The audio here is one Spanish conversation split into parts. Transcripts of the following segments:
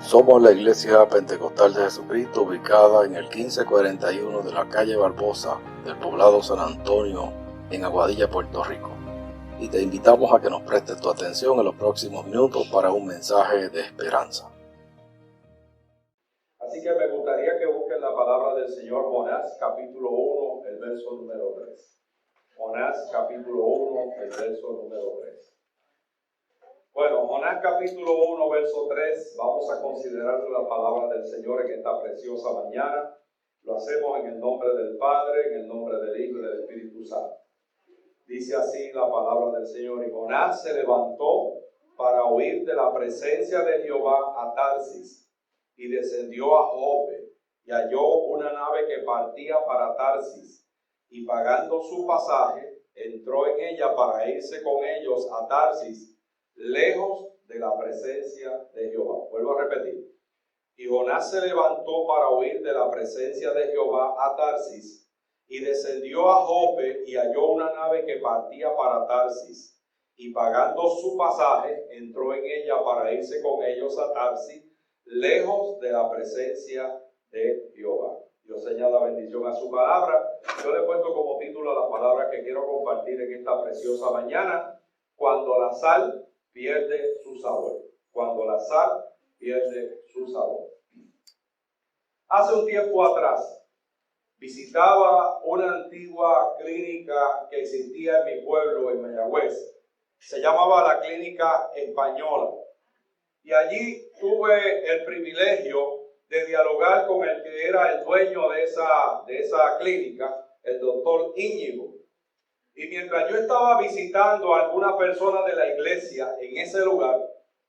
Somos la Iglesia Pentecostal de Jesucristo, ubicada en el 1541 de la calle Barbosa del poblado San Antonio, en Aguadilla, Puerto Rico. Y te invitamos a que nos prestes tu atención en los próximos minutos para un mensaje de esperanza. Así que me gustaría que busquen la palabra del Señor, Jonás, capítulo 1, el verso número 3. Jonás, capítulo 1, el verso número 3. Bueno, Jonás capítulo 1, verso 3, vamos a considerar la palabra del Señor en esta preciosa mañana. Lo hacemos en el nombre del Padre, en el nombre del Hijo y del Espíritu Santo. Dice así la palabra del Señor: y Jonás se levantó para huir de la presencia de Jehová a Tarsis, y descendió a Jope, y halló una nave que partía para Tarsis, y pagando su pasaje, entró en ella para irse con ellos a Tarsis, lejos de la presencia de Jehová. Vuelvo a repetir. Y Jonás se levantó para huir de la presencia de Jehová a Tarsis, y descendió a Jope, y halló una nave que partía para Tarsis, y pagando su pasaje, entró en ella para irse con ellos a Tarsis, lejos de la presencia de Jehová. Dios añada bendición a su palabra. Yo le he puesto como título a la palabra que quiero compartir en esta preciosa mañana: cuando la sal pierde su sabor. Cuando la sal pierde su sabor. Hace un tiempo atrás visitaba una antigua clínica que existía en mi pueblo, en Mayagüez. Se llamaba la Clínica Española. Y allí tuve el privilegio de dialogar con el que era el dueño de esa clínica, el doctor Íñigo. Y mientras yo estaba visitando a alguna persona de la iglesia en ese lugar,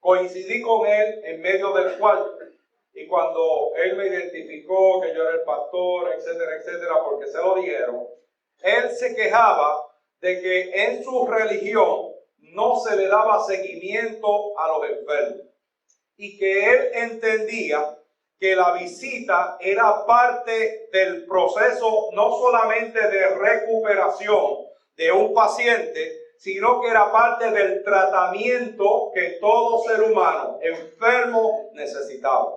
coincidí con él en medio del cuarto. Y cuando él me identificó que yo era el pastor, etcétera, etcétera, porque se lo dijeron, él se quejaba de que en su religión no se le daba seguimiento a los enfermos. Y que él entendía que la visita era parte del proceso no solamente de recuperación de un paciente, sino que era parte del tratamiento que todo ser humano enfermo necesitaba.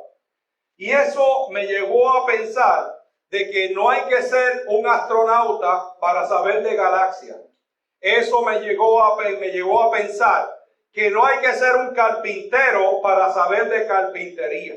Y eso me llevó a pensar de que no hay que ser un astronauta para saber de galaxias. Eso me llevó a pensar que no hay que ser un carpintero para saber de carpintería.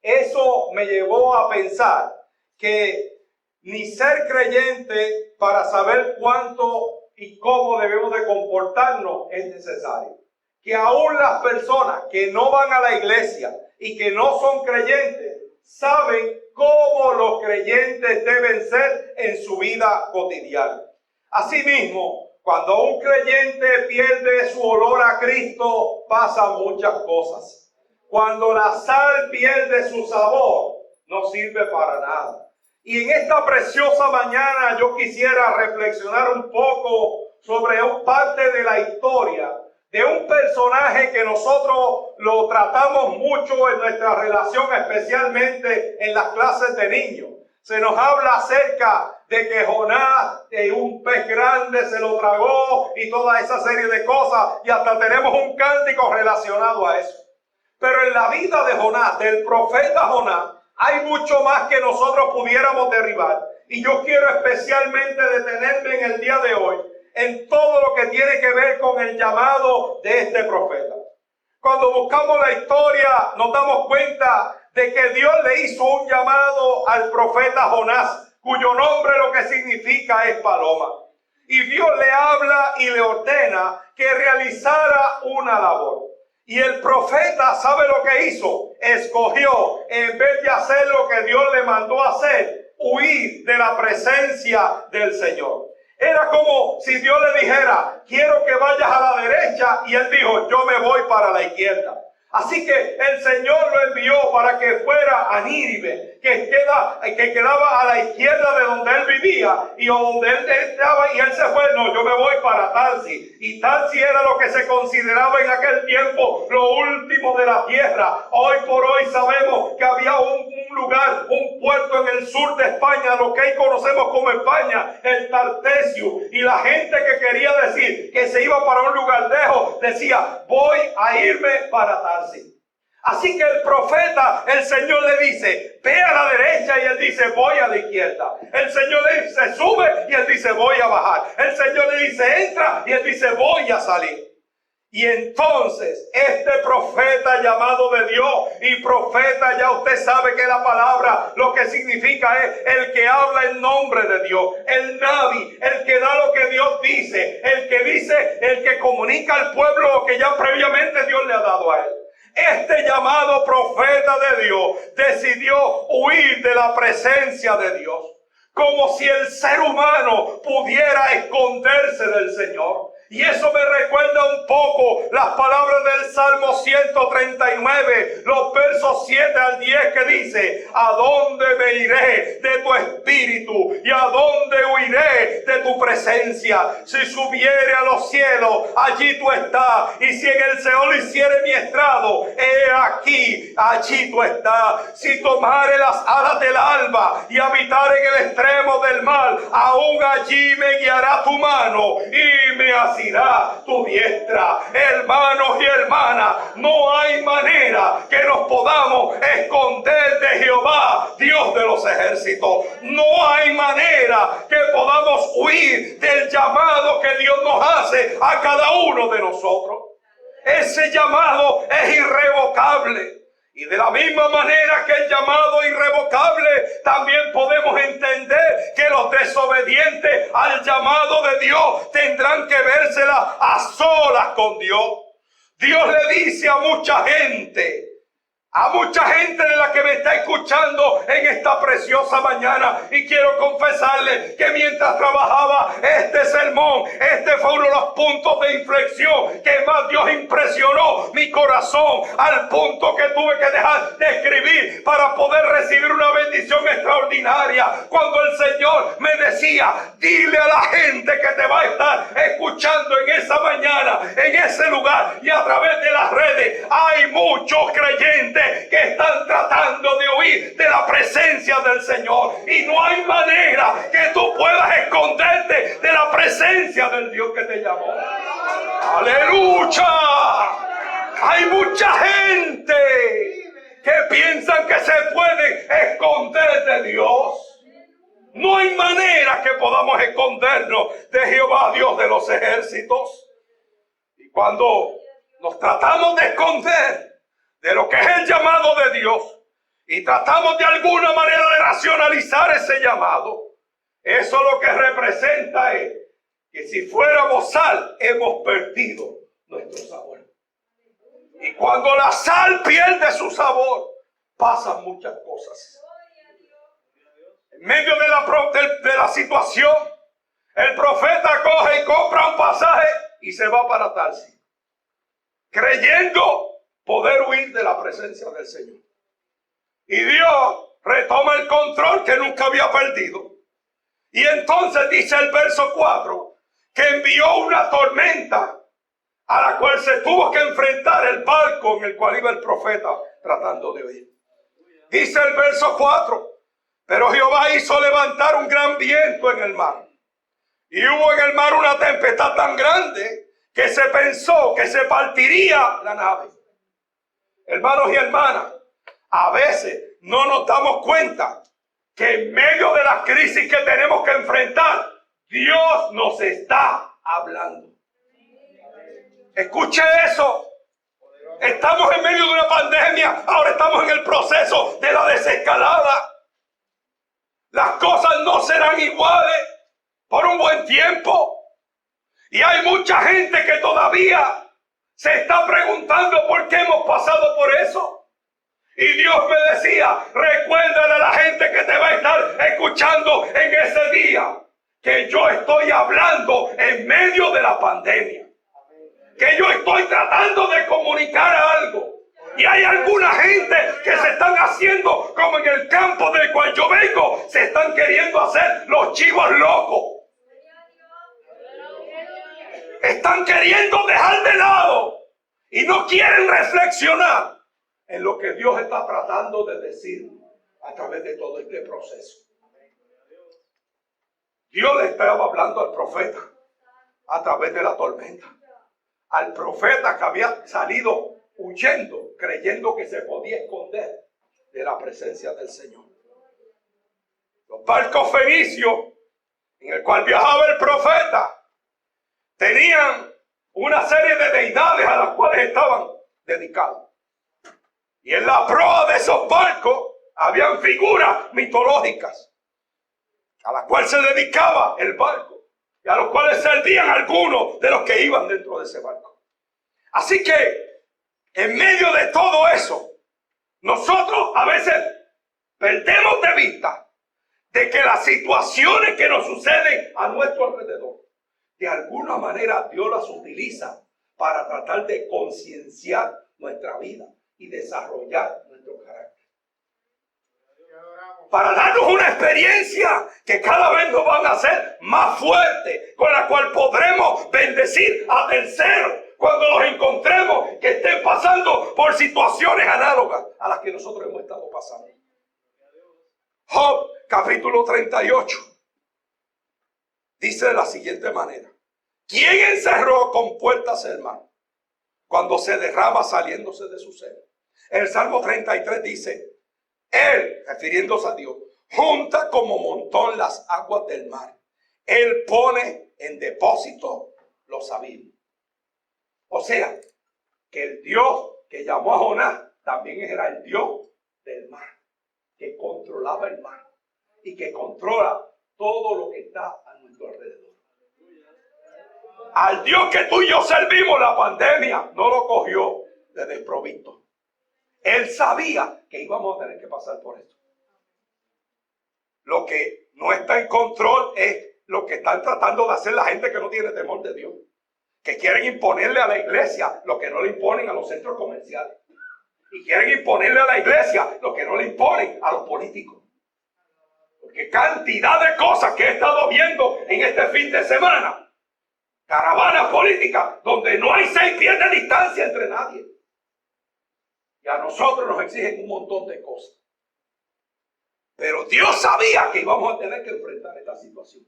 Eso me llevó a pensar que ni ser creyente para saber cuánto y cómo debemos de comportarnos es necesario. Que aún las personas que no van a la iglesia y que no son creyentes saben cómo los creyentes deben ser en su vida cotidiana. Asimismo, cuando un creyente pierde su olor a Cristo, pasan muchas cosas. Cuando la sal pierde su sabor, no sirve para nada. Y en esta preciosa mañana yo quisiera reflexionar un poco sobre parte de la historia de un personaje que nosotros lo tratamos mucho en nuestra relación, especialmente en las clases de niños. Se nos habla acerca de que Jonás, un pez grande, se lo tragó y toda esa serie de cosas, y hasta tenemos un cántico relacionado a eso. Pero en la vida de Jonás, del profeta Jonás, hay mucho más que nosotros pudiéramos derribar. Y yo quiero especialmente detenerme en el día de hoy en todo lo que tiene que ver con el llamado de este profeta. Cuando buscamos la historia, nos damos cuenta de que Dios le hizo un llamado al profeta Jonás, cuyo nombre lo que significa es paloma. Y Dios le habla y le ordena que realizara una labor. Y el profeta, ¿sabe lo que hizo? Escogió, en vez de hacer lo que Dios le mandó a hacer, huir de la presencia del Señor. Era como si Dios le dijera: quiero que vayas a la derecha, y él dijo: yo me voy para la izquierda. Así que el Señor lo envió para que fuera a Nínive, que quedaba a la izquierda de donde él vivía y donde él estaba, y él se fue. No, yo me voy para Tarsis. Y Tarsis era lo que se consideraba en aquel tiempo lo último de la tierra. Hoy por hoy sabemos que había un lugar, un puerto en el sur de España, lo que hoy conocemos como España, el Tartesio. Y la gente que quería decir que se iba para un lugar lejos, decía: voy a irme para Tarsis. Así que el profeta, el Señor le dice, ve a la derecha, y él dice, voy a la izquierda. El Señor le dice, sube, y él dice, voy a bajar. El Señor le dice, entra, y él dice, voy a salir. Y entonces este profeta llamado de Dios, y profeta, ya usted sabe que la palabra lo que significa es el que habla en nombre de Dios, el Nabi, el que da lo que Dios dice, el que comunica al pueblo lo que ya previamente Dios le ha dado a él. Este llamado profeta de Dios decidió huir de la presencia de Dios, como si el ser humano pudiera esconderse del Señor. Y eso me recuerda un poco las palabras del Salmo 139, los versos 7 al 10, que dice: ¿a dónde me iré de tu espíritu? ¿Y a dónde huiré de tu presencia? Si subiere a los cielos, allí tú estás. Y si en el Seol hiciere mi estrado, he aquí, allí tú estás. Si tomare las alas del alba y habitare en el extremo del mar, aún allí me guiará tu mano y me asirá tu diestra. Hermanos y hermanas, no hay manera que nos podamos esconder de Jehová, Dios de los ejércitos. No hay manera que podamos huir del llamado que Dios nos hace a cada uno de nosotros. Ese llamado es irrevocable. Y de la misma manera que el llamado irrevocable, también podemos entender que los desobedientes al llamado de Dios tendrán que vérsela a solas con Dios. Dios le dice a mucha gente de la que me está escuchando en esta preciosa mañana, y quiero confesarle que mientras trabajaba este sermón, este fue uno de los puntos de inflexión que más Dios impresionó mi corazón, al punto que tuve que dejar de escribir para poder recibir una bendición extraordinaria, cuando el Señor me decía: dile a la gente que te va a estar escuchando en esa mañana, en ese lugar y a través de las redes, hay muchos creyentes que están tratando de huir de la presencia del Señor, y no hay manera que tú puedas esconderte de la presencia del Dios que te llamó. ¡Aleluya! Hay mucha gente que piensan que se puede esconder de Dios. No hay manera que podamos escondernos de Jehová, Dios de los ejércitos. Y cuando nos tratamos de esconder de lo que es el llamado de Dios, y tratamos de alguna manera de racionalizar ese llamado, eso lo que representa es que si fuéramos sal, hemos perdido nuestro sabor. Y cuando la sal pierde su sabor, pasan muchas cosas. En medio de la situación, el profeta coge y compra un pasaje y se va para Tarsis, creyendo poder huir de la presencia del Señor. Y Dios retoma el control que nunca había perdido. Y entonces dice el verso 4 que envió una tormenta a la cual se tuvo que enfrentar el barco en el cual iba el profeta tratando de huir. Dice el verso 4: pero Jehová hizo levantar un gran viento en el mar, y hubo en el mar una tempestad tan grande que se pensó que se partiría la nave. Hermanos y hermanas, a veces no nos damos cuenta que en medio de la crisis que tenemos que enfrentar, Dios nos está hablando. Escuche eso. Estamos en medio de una pandemia, ahora estamos en el proceso de la desescalada. Las cosas no serán iguales por un buen tiempo. Y hay mucha gente que todavía se está preguntando por qué hemos pasado por eso. Y Dios me decía: recuérdale a la gente que te va a estar escuchando en ese día que yo estoy hablando en medio de la pandemia, que yo estoy tratando de comunicar algo. Y hay alguna gente que se están haciendo como en el campo del cual yo vengo, se están queriendo hacer los chivos locos. Están queriendo dejar de lado y no quieren reflexionar en lo que Dios está tratando de decir a través de todo este proceso. Dios le estaba hablando al profeta a través de la tormenta. Al profeta que había salido huyendo, creyendo que se podía esconder de la presencia del Señor. Los barcos fenicios en el cual viajaba el profeta tenían una serie de deidades a las cuales estaban dedicados. Y en la proa de esos barcos habían figuras mitológicas a las cuales se dedicaba el barco y a los cuales servían algunos de los que iban dentro de ese barco. Así que en medio de todo eso, nosotros a veces perdemos de vista de que las situaciones que nos suceden a nuestro alrededor, de alguna manera Dios las utiliza para tratar de concienciar nuestra vida y desarrollar nuestro carácter. Para darnos una experiencia que cada vez nos van a hacer más fuerte, con la cual podremos bendecir a terceros cuando los encontremos que estén pasando por situaciones análogas a las que nosotros hemos estado pasando. Job capítulo 38 dice de la siguiente manera: ¿quién encerró con puertas el mar cuando se derrama saliéndose de su seno? El Salmo 33 dice: Él, refiriéndose a Dios, junta como montón las aguas del mar. Él pone en depósito los abismos. O sea, que el Dios que llamó a Jonás también era el Dios del mar, que controlaba el mar y que controla todo lo que está a nuestro alrededor. Al Dios que tú y yo servimos, la pandemia no lo cogió de desprovisto. Él sabía que íbamos a tener que pasar por esto. Lo que no está en control es lo que están tratando de hacer la gente que no tiene temor de Dios, que quieren imponerle a la iglesia lo que no le imponen a los centros comerciales, y quieren imponerle a la iglesia lo que no le imponen a los políticos. Porque cantidad de cosas que he estado viendo en este fin de semana, caravanas políticas donde no hay 6 pies de distancia entre nadie, y a nosotros nos exigen un montón de cosas. Pero Dios sabía que íbamos a tener que enfrentar esta situación.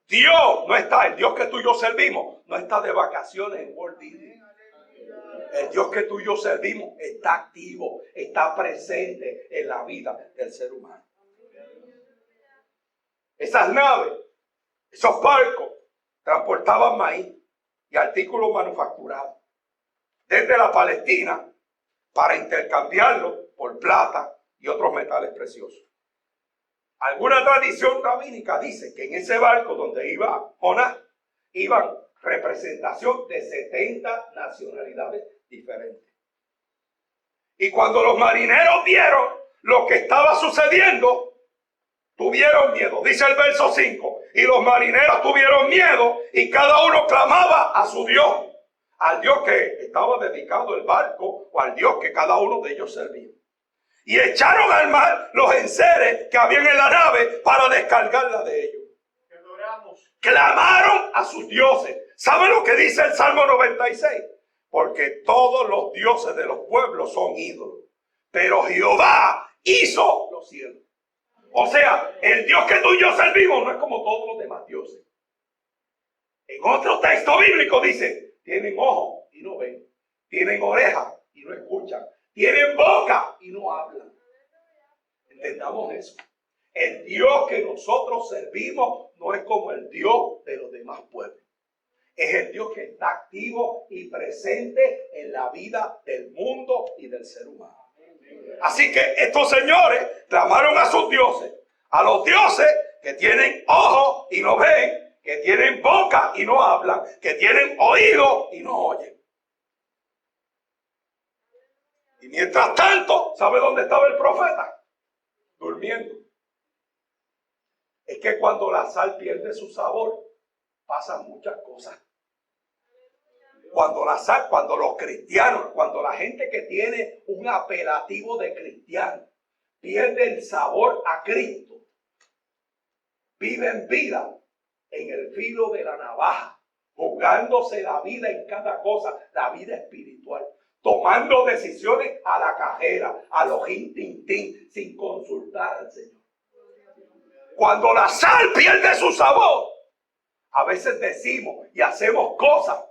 Dios no está, el Dios que tú y yo servimos, no está de vacaciones en Walt Disney. El Dios que tú y yo servimos está activo, está presente en la vida del ser humano. Esas naves, esos barcos, transportaban maíz y artículos manufacturados desde la Palestina para intercambiarlo por plata y otros metales preciosos. Alguna tradición rabínica dice que en ese barco donde iba Jonás, iban representación de 70 nacionalidades diferentes. Y cuando los marineros vieron lo que estaba sucediendo, tuvieron miedo. Dice el verso 5, y los marineros tuvieron miedo y cada uno clamaba a su Dios, al Dios que estaba dedicado el barco o al Dios que cada uno de ellos servía. Y echaron al mar los enseres que habían en la nave para descargarla de ellos. Clamaron a sus dioses. ¿Saben lo que dice el Salmo 96? Porque todos los dioses de los pueblos son ídolos, pero Jehová hizo los cielos. O sea, el Dios que tú y yo servimos no es como todos los demás dioses. En otro texto bíblico dice: tienen ojos y no ven, tienen orejas y no escuchan, tienen boca y no hablan. Entendamos eso. El Dios que nosotros servimos no es como el Dios de los demás pueblos. Es el Dios que está activo y presente en la vida del mundo y del ser humano. Así que estos señores clamaron a sus dioses, a los dioses que tienen ojos y no ven, que tienen boca y no hablan, que tienen oído y no oyen. Y mientras tanto, ¿sabe dónde estaba el profeta? Durmiendo. Es que cuando la sal pierde su sabor, pasan muchas cosas. Cuando la sal, cuando los cristianos, cuando la gente que tiene un apelativo de cristiano pierde el sabor a Cristo, viven vida en el filo de la navaja, jugándose la vida en cada cosa, la vida espiritual, tomando decisiones a la cajera, a los tin, sin consultar al Señor. Cuando la sal pierde su sabor, a veces decimos y hacemos cosas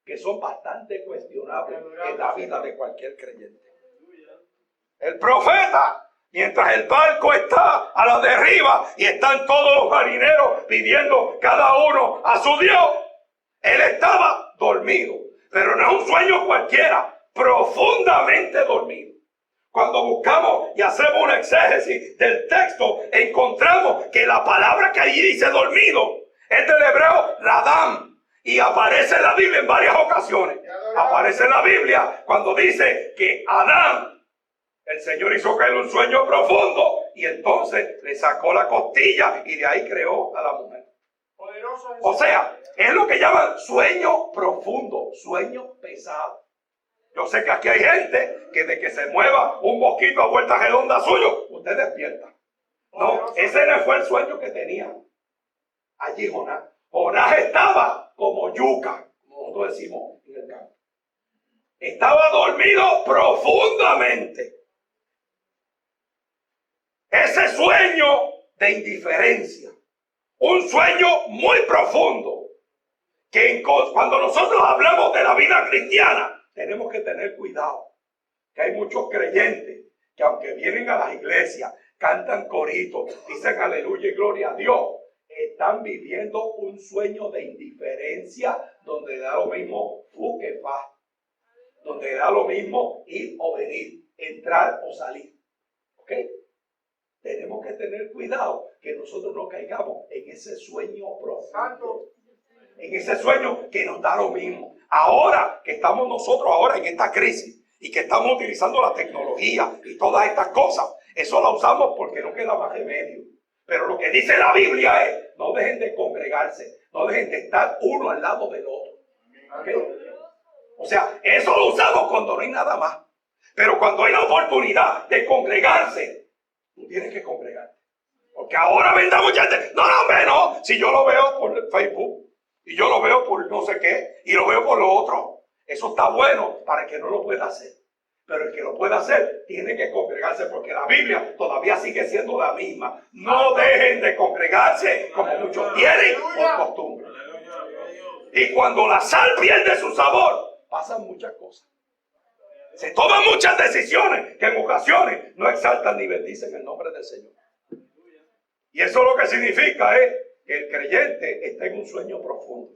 que son bastante cuestionables en la vida de cualquier creyente. El profeta, mientras el barco está a la deriva y están todos los marineros pidiendo cada uno a su Dios, él estaba dormido, pero no es un sueño cualquiera, profundamente dormido. Cuando buscamos y hacemos un exégesis del texto, encontramos que la palabra que allí dice dormido es del hebreo radam y aparece en la Biblia en varias ocasiones. Aparece en la Biblia cuando dice que Adán, el Señor hizo caer un sueño profundo y entonces le sacó la costilla y de ahí creó a la mujer. O sea, es lo que llaman sueño profundo, sueño pesado. Yo sé que aquí hay gente que de que se mueva un mosquito a vuelta redonda suyo, usted despierta. No, ese no fue el sueño que tenía allí Jonás. Jonás estaba como yuca, como nosotros decimos en el campo. Estaba dormido profundamente. Ese sueño de indiferencia, un sueño muy profundo, que cuando nosotros hablamos de la vida cristiana, tenemos que tener cuidado, que hay muchos creyentes que aunque vienen a las iglesias, cantan coritos, dicen aleluya y gloria a Dios, están viviendo un sueño de indiferencia donde da lo mismo fu que fa, donde da lo mismo ir o venir, entrar o salir. ¿Ok? Tenemos que tener cuidado que nosotros no caigamos en ese sueño profundo, en ese sueño que nos da lo mismo. Ahora que estamos nosotros ahora en esta crisis y que estamos utilizando la tecnología y todas estas cosas, eso lo usamos porque no queda más remedio. Pero lo que dice la Biblia es, no dejen de congregarse, no dejen de estar uno al lado del otro. ¿Okay? O sea, eso lo usamos cuando no hay nada más. Pero cuando hay la oportunidad de congregarse, tú tienes que congregarte. Porque ahora vendrá mucha gente. No, hombre, no. Si yo lo veo por Facebook. Y yo lo veo por no sé qué, y lo veo por lo otro. Eso está bueno para el que no lo pueda hacer. Pero el que lo pueda hacer tiene que congregarse porque la Biblia todavía sigue siendo la misma. No dejen de congregarse como muchos tienen por costumbre. Y cuando la sal pierde su sabor, pasan muchas cosas. Se toman muchas decisiones que en ocasiones no exaltan ni bendicen el nombre del Señor. Y eso lo que significa es que el creyente está en un sueño profundo.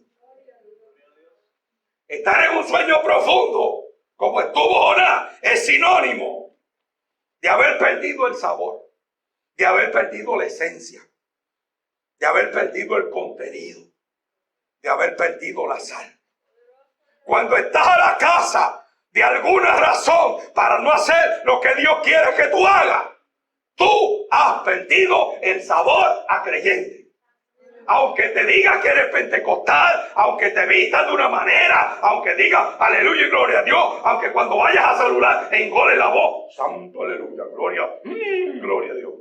Estar en un sueño profundo, como estuvo Jonás, es sinónimo de haber perdido el sabor, de haber perdido la esencia, de haber perdido el contenido, de haber perdido la sal. Cuando estás a la casa de alguna razón para no hacer lo que Dios quiere que tú hagas, tú has perdido el sabor a creyente. Aunque te digas que eres pentecostal, aunque te vistas de una manera, aunque digas aleluya y gloria a Dios, aunque cuando vayas a saludar engole la voz, santo aleluya, gloria a Dios.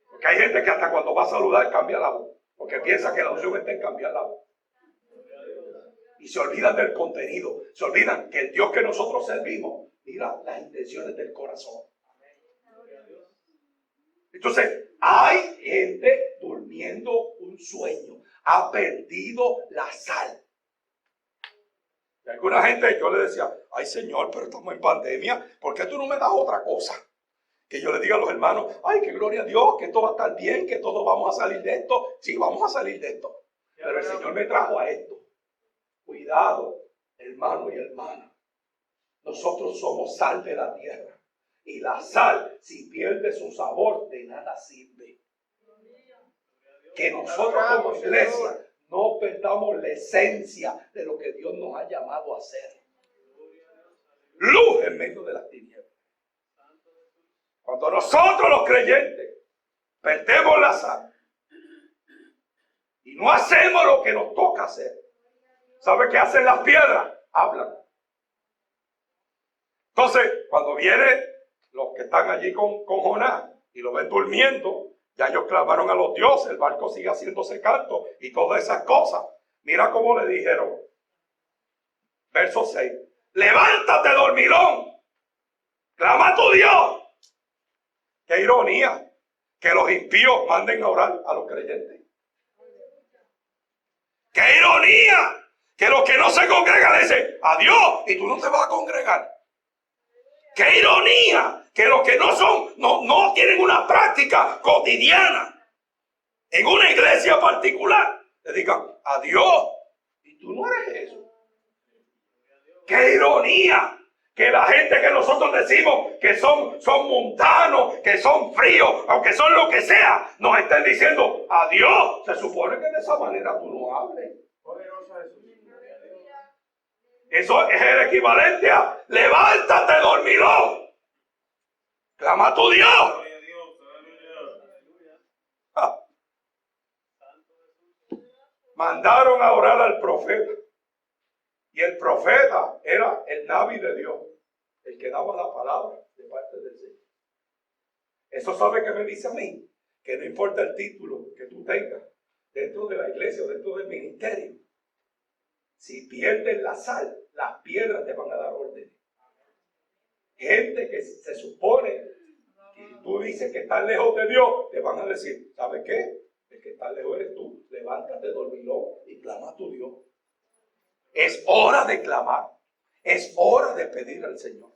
Porque hay gente que hasta cuando va a saludar cambia la voz, porque piensa que la unción está en cambiar la voz. Y se olvidan del contenido, se olvidan que el Dios que nosotros servimos, mira las intenciones del corazón. Entonces, hay gente durmiendo un sueño, ha perdido la sal. Y alguna gente, yo le decía, ay Señor, pero estamos en pandemia, ¿por qué tú no me das otra cosa? Que yo le diga a los hermanos, ay, que gloria a Dios, que todo va a estar bien, que todos vamos a salir de esto. Sí, vamos a salir de esto. Pero el Señor me trajo a esto. Cuidado, hermano y hermana. Nosotros somos sal de la tierra. Y la sal, si pierde su sabor, de nada sirve. Que nosotros como iglesia no perdamos la esencia de lo que Dios nos ha llamado a hacer. Luz en medio de las tinieblas. Cuando nosotros los creyentes perdemos la sal y no hacemos lo que nos toca hacer, ¿sabe qué hacen las piedras? Hablan. Entonces, cuando vienen los que están allí con Jonás y lo ven durmiendo, ya ellos clamaron a los dioses, el barco sigue haciéndose canto y todas esas cosas. Mira cómo le dijeron. Verso 6. Levántate, dormilón. Clama a tu Dios. Qué ironía que los impíos manden a orar a los creyentes. Qué ironía que los que no se congregan le dicen adiós y tú no te vas a congregar. ¡Qué ironía! Que los que no tienen una práctica cotidiana en una iglesia particular le digan adiós y tú no eres eso. ¡Qué ironía! Que la gente que nosotros decimos que son mundanos, que son fríos, aunque son lo que sea, nos estén diciendo adiós. Se supone que de esa manera tú no hables. Eso es el equivalente a levántate, dormilón. Clama a tu Dios. Mandaron a orar al profeta. Y el profeta era el Naví de Dios, el que daba la palabra de parte del Señor. Eso sabe que me dice a mí, que no importa el título que tú tengas dentro de la iglesia o dentro del ministerio. Si pierdes la sal, las piedras te van a dar orden. Gente que se supone que tú dices que estás lejos de Dios, te van a decir, ¿sabes qué? El que está lejos eres tú. Levántate, dormilón, y clama a tu Dios. Es hora de clamar. Es hora de pedir al Señor.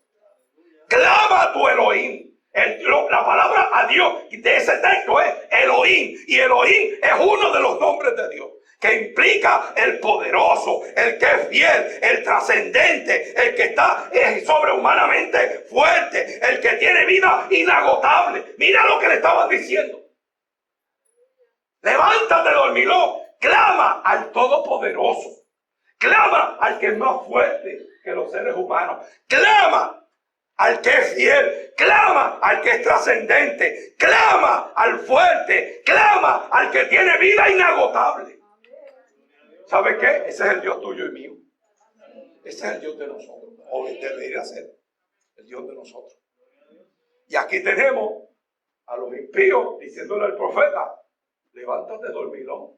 Clama a tu Elohim. La palabra a Dios de ese texto es Elohim. Y Elohim es uno de los nombres de Dios, que implica el poderoso, el que es fiel, el trascendente, el que está sobrehumanamente fuerte, el que tiene vida inagotable. Mira lo que le estaban diciendo. Levántate, dormilón. Clama al Todopoderoso. Clama al que es más fuerte que los seres humanos. Clama al que es fiel. Clama al que es trascendente. Clama al fuerte. Clama al que tiene vida inagotable. ¿Sabe qué? Ese es el Dios tuyo y mío. Ese es el Dios de nosotros. O debería ser el Dios de nosotros. Y aquí tenemos a los impíos diciéndole al profeta, levántate, dormilón.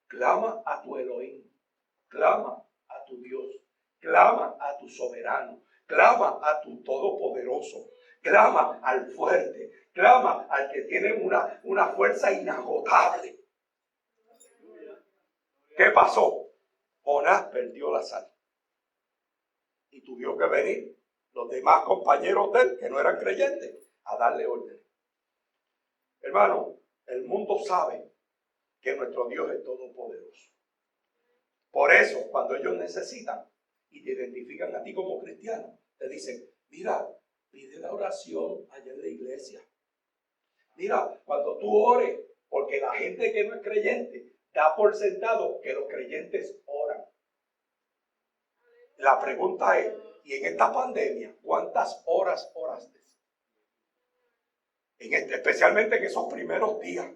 Clama a tu Elohim. Clama a tu Dios, clama a tu soberano, clama a tu todopoderoso, clama al fuerte, clama al que tiene una fuerza inagotable. ¿Qué pasó? Jonás perdió la sal y tuvieron que venir los demás compañeros de él, que no eran creyentes, a darle orden. Hermano, el mundo sabe que nuestro Dios es todopoderoso. Por eso, cuando ellos necesitan y te identifican a ti como cristiano, te dicen, mira, pide la oración allá en la iglesia. Mira, cuando tú ores, porque la gente que no es creyente da por sentado que los creyentes oran. La pregunta es, ¿y en esta pandemia cuántas horas oraste? Especialmente en esos primeros días,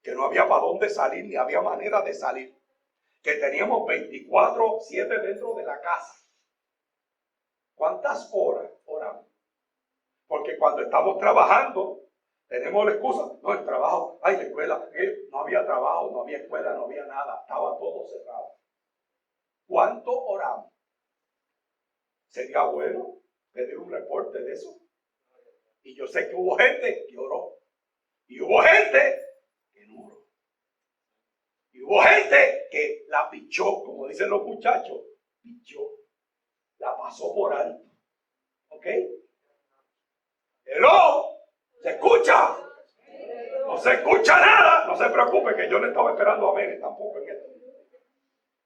que no había para dónde salir, ni había manera de salir. Que teníamos 24/7 dentro de la casa. ¿Cuántas horas oramos? Porque cuando estamos trabajando, tenemos la excusa, no, el trabajo, la escuela, no había trabajo, no había escuela, no había nada, estaba todo cerrado. ¿Cuánto oramos? Sería bueno pedir un reporte de eso. Y yo sé que hubo gente que oró. Y hubo gente que no oró. Y hubo gente que la pichó, como dicen los muchachos, pichó, la pasó por alto. ¿Ok? Hello, ¿se escucha? No se escucha nada. No se preocupe que yo no estaba esperando amén tampoco en esto.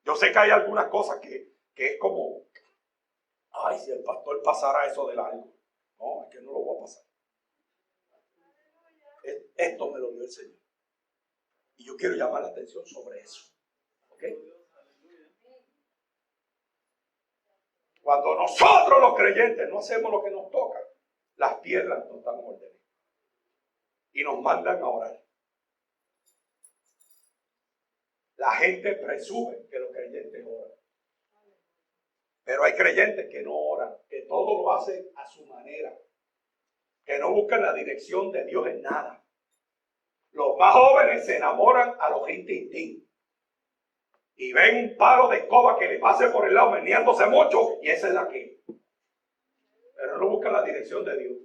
Yo sé que hay algunas cosas que es como, ay, si el pastor pasara eso de largo. No, es que no lo voy a pasar. Esto me lo dio el Señor. Y yo quiero llamar la atención sobre eso. ¿Ok? Cuando nosotros los creyentes no hacemos lo que nos toca, las piedras nos dan órdenes. Y nos mandan a orar. La gente presume que los creyentes oran. Pero hay creyentes que no oran, que todo lo hacen a su manera. Que no buscan la dirección de Dios en nada. Los más jóvenes se enamoran a los tintín. Y ven un palo de escoba que le pase por el lado meneándose mucho y esa es la que. Pero no buscan la dirección de Dios.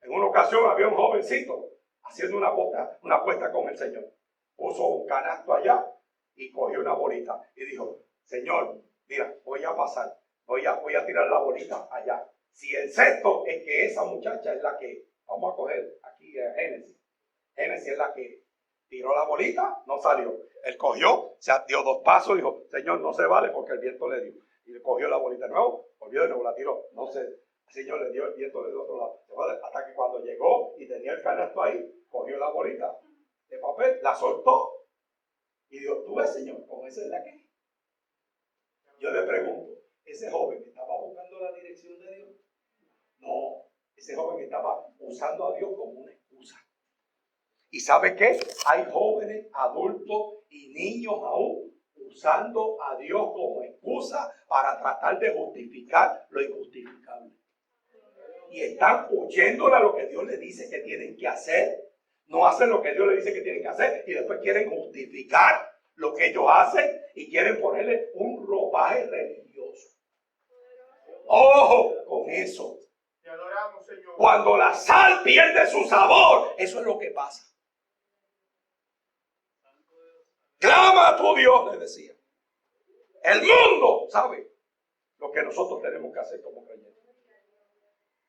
En una ocasión había un jovencito haciendo una apuesta con el Señor. Puso un canasto allá y cogió una bolita y dijo, Señor, mira, voy a pasar, voy a tirar la bolita allá. Si el sexto es que esa muchacha es la que, vamos a coger aquí a Génesis. Génesis es la que tiró la bolita, no salió. Él cogió, se dio 2 pasos y dijo, Señor, no se vale porque el viento le dio. Y le cogió la bolita de nuevo, volvió de nuevo, la tiró. No sé, el Señor le dio, el viento le dio otro lado. Hasta que cuando llegó y tenía el canasto ahí, cogió la bolita de papel, la soltó y dijo, ¿tú ves, Señor, con esa es la que? Yo le pregunto, ¿ese joven estaba buscando la dirección de Dios? No, ese joven estaba usando a Dios como una excusa. ¿Y sabe qué? Hay jóvenes, adultos y niños aún usando a Dios como excusa para tratar de justificar lo injustificable. Y están huyéndole a lo que Dios les dice que tienen que hacer. No hacen lo que Dios les dice que tienen que hacer y después quieren justificar lo que ellos hacen y quieren ponerle un ropaje religioso. ¡Ojo con eso! Te adoramos, Señor. Cuando la sal pierde su sabor, eso es lo que pasa. Clama a tu Dios, le decía. El mundo sabe lo que nosotros tenemos que hacer como creyentes.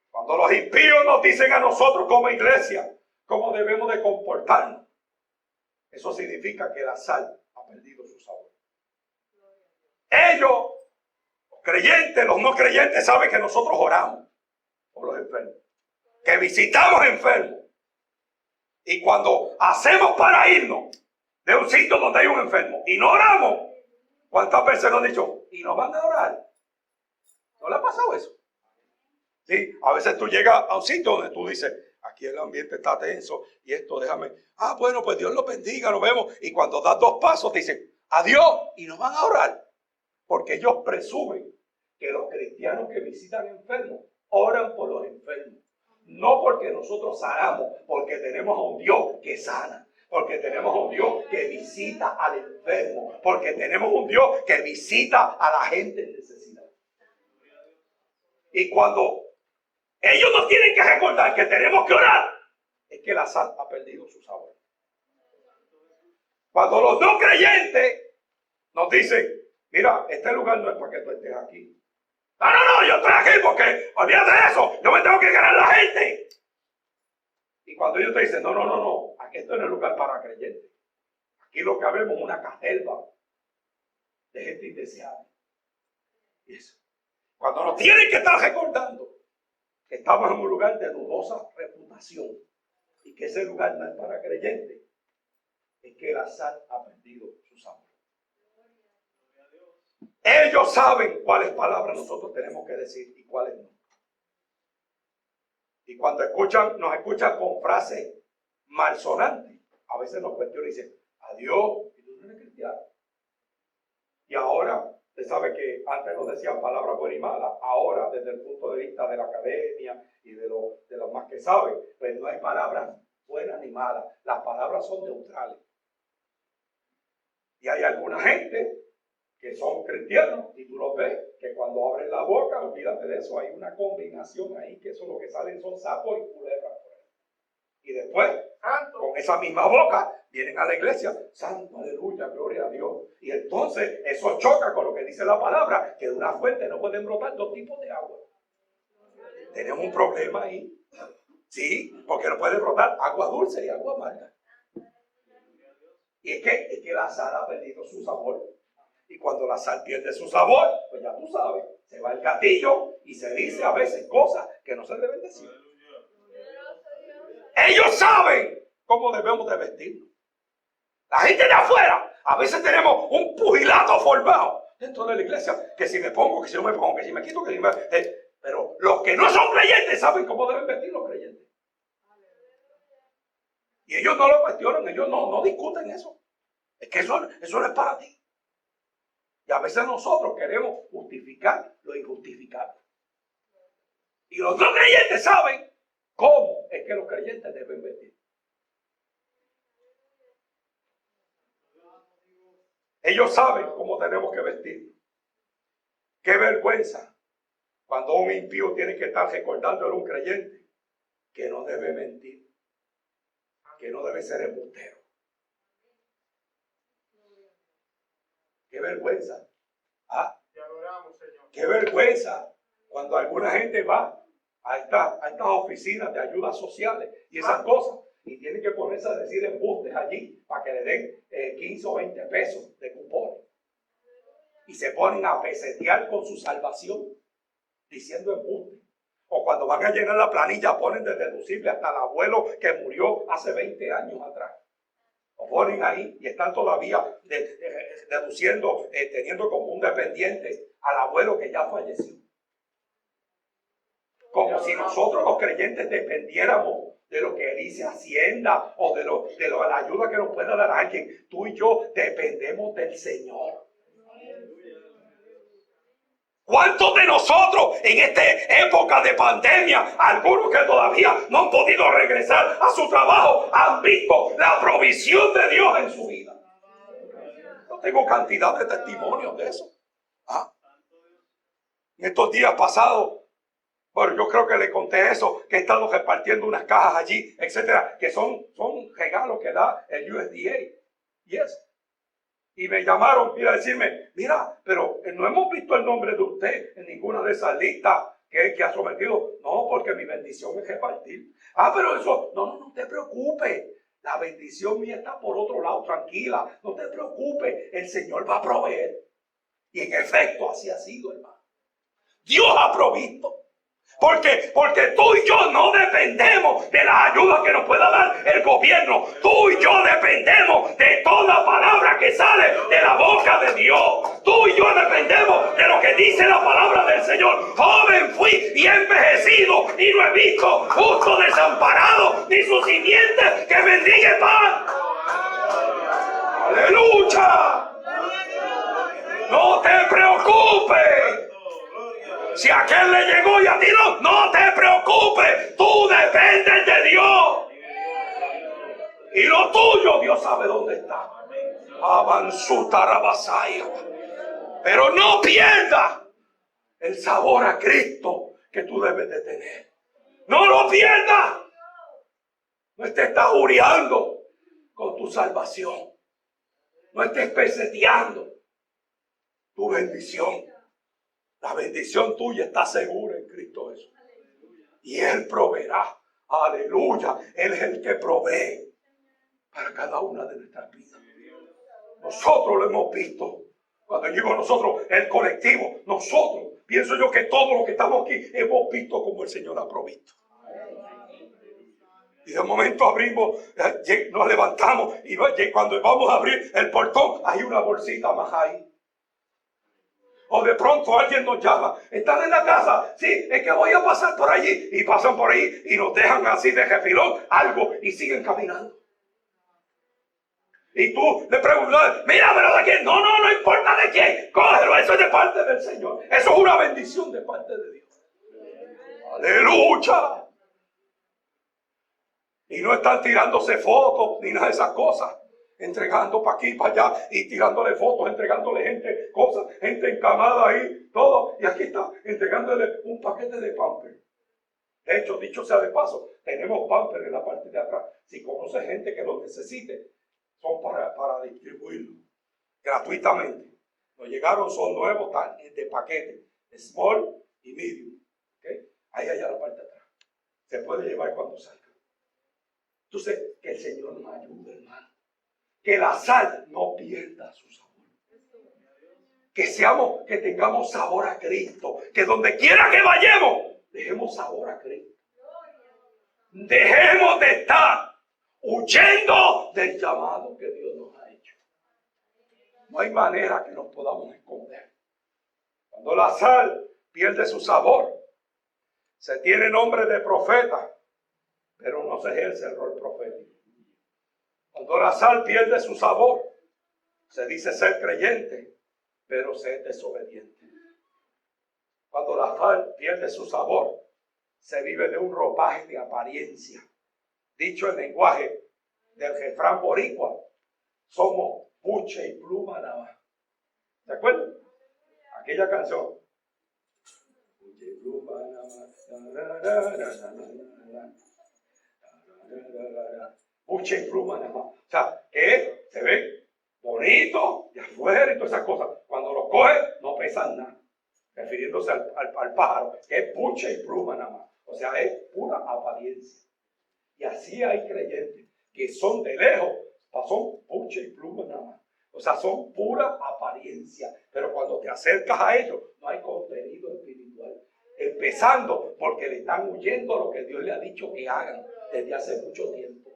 Cuando los impíos nos dicen a nosotros como iglesia cómo debemos de comportarnos, eso significa que la sal ha perdido su sabor. Ellos, los creyentes, los no creyentes, saben que nosotros oramos por los enfermos, que visitamos enfermos. Y cuando hacemos para irnos de un sitio donde hay un enfermo y no oramos, ¿cuántas veces nos han dicho? ¿Y no van a orar? ¿No le ha pasado eso? Sí, a veces tú llegas a un sitio donde tú dices, aquí el ambiente está tenso y esto, déjame. Ah, bueno, pues Dios lo bendiga, nos vemos. Y cuando das 2 pasos, te dicen, adiós, y no van a orar. Porque ellos presumen que los cristianos que visitan enfermos oran por los enfermos. No porque nosotros sanamos, porque tenemos a un Dios que sana. Porque tenemos a un Dios que visita al enfermo. Porque tenemos un Dios que visita a la gente en necesidad. Y cuando ellos nos tienen que recordar que tenemos que orar, es que la sal ha perdido su sabor. Cuando los no creyentes nos dicen, mira, este lugar no es para que tú estés aquí. No, yo estoy aquí porque, olvídate de eso, yo me tengo que ganar la gente. Y cuando ellos te dicen, no, aquí esto no es lugar para creyentes. Aquí lo que vemos es una caterva de gente indeseable. Y eso. Cuando nos tienen que estar recordando que estamos en un lugar de dudosa reputación y que ese lugar no es para creyentes, es que la sal ha perdido su sabor. Ellos saben cuáles palabras nosotros tenemos que decir y cuáles no. Y cuando nos escuchan con frases malsonantes, a veces nos cuestionan y dicen, adiós, y tú no eres cristiano. Y ahora, usted sabe que antes nos decían palabras buenas y malas, ahora desde el punto de vista de la academia y de los más que saben, pues no hay palabras buenas ni malas, las palabras son neutrales. Y hay alguna gente que son cristianos y tú los ves, que cuando abren la boca, olvídate de eso, hay una combinación ahí, que eso lo que salen son sapos y culebras. Y después, con esa misma boca, vienen a la iglesia, santo, aleluya, gloria a Dios. Y entonces eso choca con lo que dice la palabra, que de una fuente no pueden brotar 2 tipos de agua. Tenemos un problema ahí. Sí, porque no puede brotar agua dulce y agua amarga. Y es que la sal ha perdido su sabor. Y cuando la sal pierde su sabor, pues ya tú sabes, se va el gatillo y se dice a veces cosas que no se deben decir. Ellos saben cómo debemos de vestirnos. La gente de afuera, a veces tenemos un pugilato formado dentro de la iglesia, que si me pongo, que si no me pongo, que si me quito, que si me... pero los que no son creyentes saben cómo deben vestir los creyentes. Y ellos no lo cuestionan, ellos no discuten eso. Es que eso no es para ti. Y a veces nosotros queremos justificar lo injustificable. Y los no creyentes saben cómo es que los creyentes deben vestir. Ellos saben cómo tenemos que vestir. Qué vergüenza cuando un impío tiene que estar recordándole a un creyente que no debe mentir, que no debe ser embustero. vergüenza. Qué vergüenza cuando alguna gente va a estas oficinas de ayudas sociales y esas cosas y tienen que ponerse a decir embustes allí para que le den 15 o 20 pesos de cupones. Y se ponen a pesetear con su salvación diciendo embustes. O cuando van a llenar la planilla ponen de deducible hasta el abuelo que murió hace 20 años atrás. Lo ponen ahí y están todavía deduciendo, teniendo como un dependiente al abuelo que ya falleció. Como si nosotros los creyentes dependiéramos de lo que dice Hacienda o de la ayuda que nos pueda dar alguien. Tú y yo dependemos del Señor. ¿Cuántos de nosotros en esta época de pandemia, algunos que todavía no han podido regresar a su trabajo, han visto la provisión de Dios en su vida? Yo tengo cantidad de testimonios de eso. En estos días pasados, bueno, yo creo que le conté eso, que he estado repartiendo unas cajas allí, etcétera, que son regalos que da el USDA. Yes. Y me llamaron a decirme, mira, pero no hemos visto el nombre de usted en ninguna de esas listas que ha sometido. No, porque mi bendición es repartir. Pero eso, no te preocupes. La bendición mía está por otro lado, tranquila. No te preocupes, el Señor va a proveer. Y en efecto, así ha sido, hermano. Dios ha provisto. Porque tú y yo no dependemos de la ayuda que nos pueda dar el gobierno. Tú y yo dependemos de toda palabra que sale de la boca de Dios. Tú y yo dependemos de lo que dice la palabra del Señor. Joven fui y envejecido y no he visto justo desamparado ni su simiente que mendigue pan. ¡Aleluya! No te preocupes. Si a aquel le llegó y a ti no te preocupes. Tú dependes de Dios. Y lo tuyo, Dios sabe dónde está. Avanzutarabasaya. Pero no pierdas el sabor a Cristo que tú debes de tener. No lo pierdas. No estés tajureando con tu salvación. No estés peseteando tu bendición. La bendición tuya está segura en Cristo Jesús. Y Él proveerá. Aleluya. Él es el que provee para cada una de nuestras vidas. Nosotros lo hemos visto. Cuando digo nosotros, el colectivo, nosotros, pienso yo que todos los que estamos aquí hemos visto como el Señor ha provisto. Y de momento abrimos, nos levantamos y cuando vamos a abrir el portón hay una bolsita más ahí. O de pronto alguien nos llama, ¿están en la casa? Sí, es que voy a pasar por allí. Y pasan por ahí y nos dejan así de refilón algo y siguen caminando. Y tú le preguntas, mira, pero ¿de quién? No importa de quién. Cógelo, eso es de parte del Señor. Eso es una bendición de parte de Dios. ¡Aleluya! Y no están tirándose fotos ni nada de esas cosas. Entregando para aquí, para allá y tirándole fotos, entregándole gente, cosas, gente encamada ahí, todo. Y aquí está, entregándole un paquete de Pampers. De hecho, dicho sea de paso, tenemos Pampers en la parte de atrás. Si conoce gente que lo necesite, son para distribuirlo gratuitamente. Nos llegaron, son nuevos de paquete, small y medium. ¿Okay? Ahí allá la parte de atrás. Se puede llevar cuando salga. Entonces, que el Señor nos ayude, hermano. Que la sal no pierda su sabor. Que tengamos sabor a Cristo. Que donde quiera que vayamos, dejemos sabor a Cristo. Dejemos de estar huyendo del llamado que Dios nos ha hecho. No hay manera que nos podamos esconder. Cuando la sal pierde su sabor, se tiene nombre de profeta, pero no se ejerce el rol profético. Cuando la sal pierde su sabor, se dice ser creyente, pero se es desobediente. Cuando la sal pierde su sabor, se vive de un ropaje de apariencia. Dicho en lenguaje del refrán boricua, somos buche y pluma nada más. ¿Se acuerdan? Aquella canción. Buche y pluma nada más. Buche y pluma nada más. O sea, que se ve bonito de afuera y todas esas cosas, cuando los coge no pesan nada. Refiriéndose al pájaro, que es pucha y pluma nada más. O sea, es pura apariencia. Y así hay creyentes que son de lejos, son pucha y pluma nada más. O sea, son pura apariencia. Pero cuando te acercas a ellos, no hay contenido espiritual. Empezando porque le están huyendo a lo que Dios le ha dicho que hagan desde hace mucho tiempo.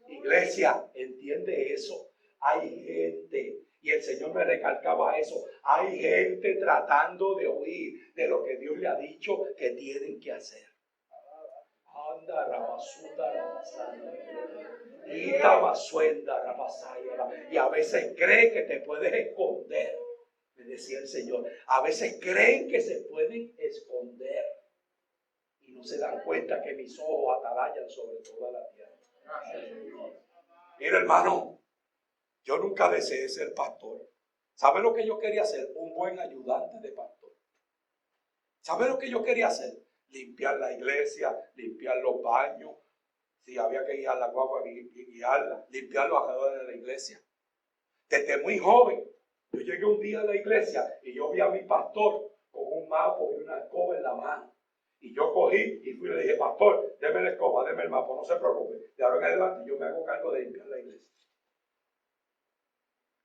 Iglesia, entiende eso. Hay gente, y el Señor me recalcaba eso, hay gente tratando de oír de lo que Dios le ha dicho que tienen que hacer. Anda, rabasuta, rabasaya. Y a veces cree que te puedes esconder, me decía el Señor. A veces creen que se pueden esconder y no se dan cuenta que mis ojos atalayan sobre toda la tierra. Mira, hermano, yo nunca deseé ser pastor. ¿Sabe lo que yo quería hacer? Un buen ayudante de pastor. ¿Sabe lo que yo quería hacer? Limpiar la iglesia, limpiar los baños. Si había que guiar la guagua, guiarla, limpiar los alrededores de la iglesia. Desde muy joven, yo llegué un día a la iglesia y yo vi a mi pastor con un mapa y una escoba en la mano. Y yo cogí y fui y le dije, pastor, deme la escoba, deme el mapa, no se preocupe. De ahora en adelante yo me hago cargo de limpiar la iglesia.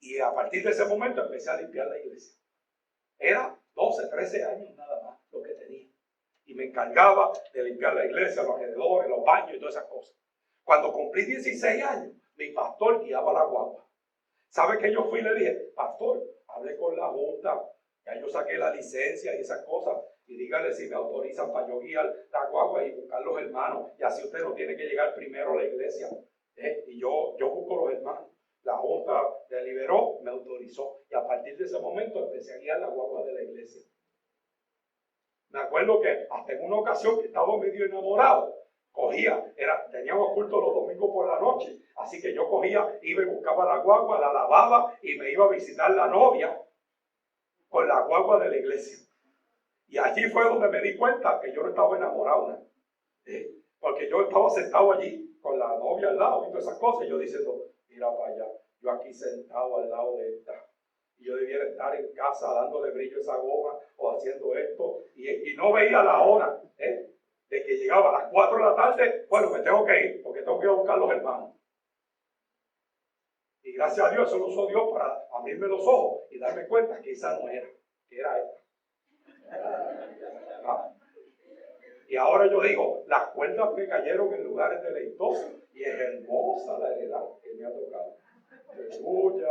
Y a partir de ese momento empecé a limpiar la iglesia. Era 12, 13 años nada más lo que tenía. Y me encargaba de limpiar la iglesia, los alrededores, los baños y todas esas cosas. Cuando cumplí 16 años, mi pastor guiaba la guagua. ¿Sabe qué yo fui y le dije? Pastor, hablé con la junta, ya yo saqué la licencia y esas cosas, y dígale si me autorizan para yo guiar la guagua y buscar los hermanos, y así usted no tiene que llegar primero a la iglesia. Y yo busco los hermanos. La junta deliberó, me autorizó, y a partir de ese momento empecé a guiar la guagua de la iglesia. Me acuerdo que hasta en una ocasión que estaba medio enamorado, teníamos culto los domingos por la noche, así que yo cogía, iba y buscaba la guagua, la lavaba y me iba a visitar la novia con la guagua de la iglesia. Y allí fue donde me di cuenta que yo no estaba enamorado, ¿no? Porque yo estaba sentado allí con la novia al lado y todas esas cosas, y yo diciendo, mira para allá, yo aquí sentado al lado de esta. Y yo debiera estar en casa dándole brillo a esa goma o haciendo esto. Y no veía la hora de que llegaba a las 4 de la tarde. Bueno, me tengo que ir porque tengo que ir a buscar a los hermanos. Y gracias a Dios, eso lo usó Dios para abrirme los ojos y darme cuenta que esa no era, que era esta. ¿Ah? Y ahora yo digo, las cuerdas me cayeron en lugares deleitosos y es hermosa la heredad que me ha tocado. ¡Aleluya!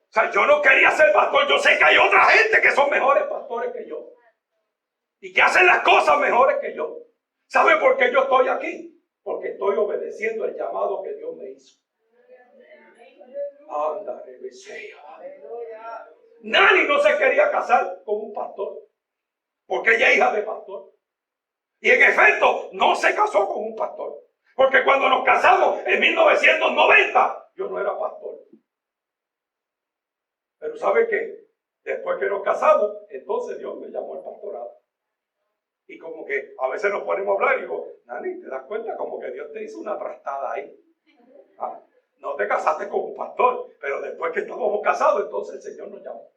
O sea, yo no quería ser pastor. Yo sé que hay otra gente que son mejores pastores que yo y que hacen las cosas mejores que yo. ¿Sabe por qué yo estoy aquí? Porque estoy obedeciendo el llamado que Dios me hizo. Anda, Nani no se quería casar con un pastor porque ella es hija de pastor. Y en efecto, no se casó con un pastor. Porque cuando nos casamos en 1990, yo no era pastor. Pero ¿sabe qué? Después que nos casamos, entonces Dios me llamó al pastorado. Y como que a veces nos ponemos a hablar y digo, Nani, ¿te das cuenta? Como que Dios te hizo una trastada ahí. ¿Ah? No te casaste con un pastor, pero después que estábamos casados, entonces el Señor nos llamó.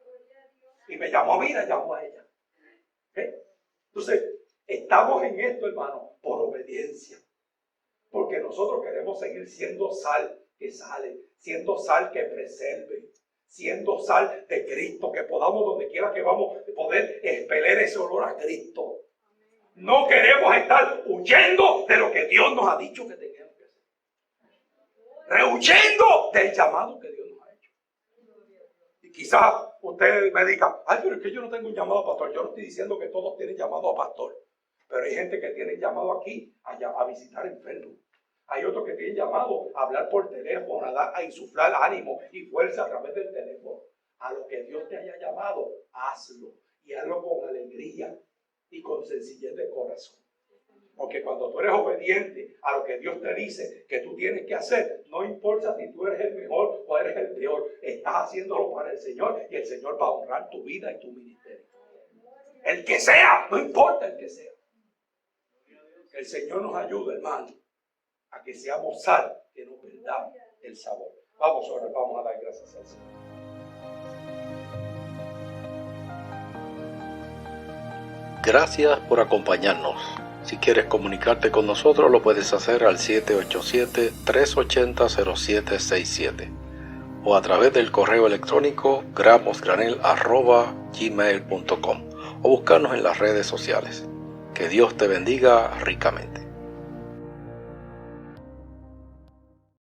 Y me llamó a mí, la llamó a ella. Entonces, estamos en esto, hermano, por obediencia. Porque nosotros queremos seguir siendo sal que sale, siendo sal que preserve, siendo sal de Cristo, que podamos donde quiera que vamos poder expeler ese olor a Cristo. No queremos estar huyendo de lo que Dios nos ha dicho que tenemos que hacer. Rehuyendo del llamado que Dios nos ha hecho. Y quizás usted me diga, ay, pero es que yo no tengo un llamado a pastor. Yo no estoy diciendo que todos tienen llamado a pastor. Pero hay gente que tiene llamado aquí a visitar enfermos. Hay otros que tienen llamado a hablar por teléfono, a insuflar ánimo y fuerza a través del teléfono. A lo que Dios te haya llamado, hazlo. Y hazlo con alegría y con sencillez de corazón. Porque cuando tú eres obediente a lo que Dios te dice que tú tienes que hacer, no importa si tú eres el mejor o eres el peor, estás haciéndolo para el Señor y el Señor va a honrar tu vida y tu ministerio. El que sea, no importa el que sea. Que el Señor nos ayude, hermano. a que seamos sal, que no perdamos el sabor. Vamos a dar gracias al Señor. Gracias por acompañarnos. Si quieres comunicarte con nosotros, lo puedes hacer al 787-380-0767 o a través del correo electrónico gramosgranel@gmail.com o buscarnos en las redes sociales. Que Dios te bendiga ricamente.